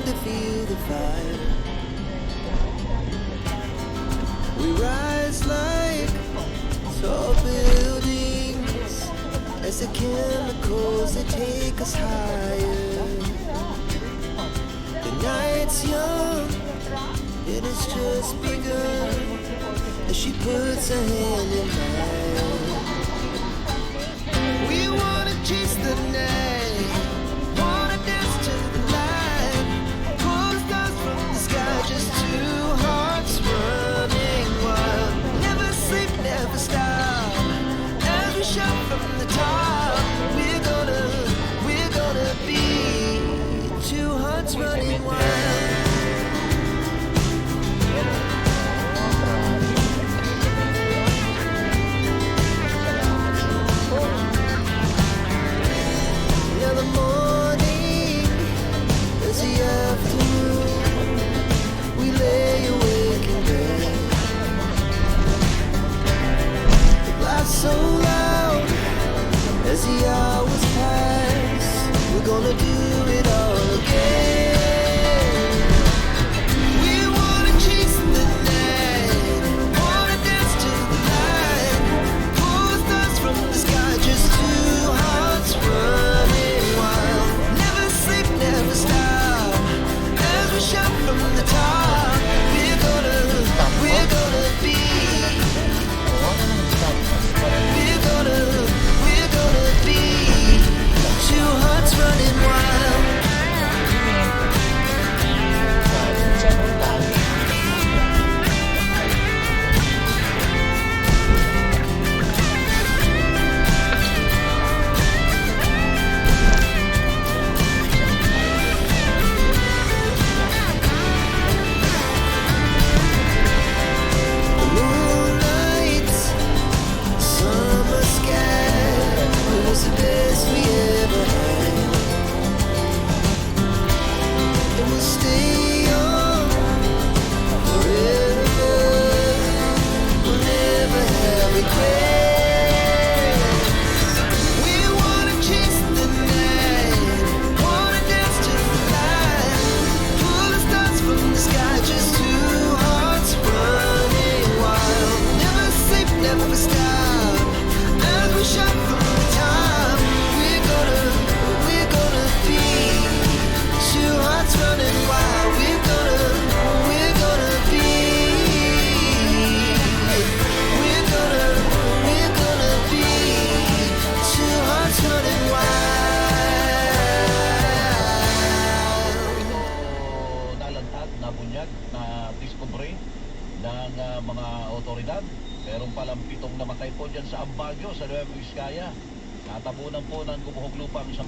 to feel the fire. We rise like tall buildings as the chemicals they take us higher. The night's young, it has just begun as she puts her hand in mine. We wanna chase the night, wanna dance to the light, pull the stars from the sky, just two hearts running wild. Never sleep, never stop, as we shout from the top. We're gonna be two hearts running wild. Yeah, the morning is the afternoon. We lay awake in bed. The laughs so loud as the hours pass. We're gonna do it all again. We wanna chase the night, wanna dance to the light, pull the stars from the sky, just two hearts running wild. Never sleep, never stop, as we shout from the top. We're gonna be, we're gonna be two hearts running wild. Moonlight, summer sky, it was the best we ever had. And we'll stay young forever. We'll never have regrets. We wanna chase the night, wanna dance to the light, pull the stars from the sky, just two hearts running wild. Never sleep, never stop, as we shout from the top. We're gonna be two hearts running wild. We're gonna be, we're gonna be two hearts running wild. Nalantad, nabunyag, na discovery ng mga otoridad. Meron palang 7 namatay po dyan sa Ambaggio, sa Nueva Vizcaya. Natabunan po ng gumuhog lupa ang isang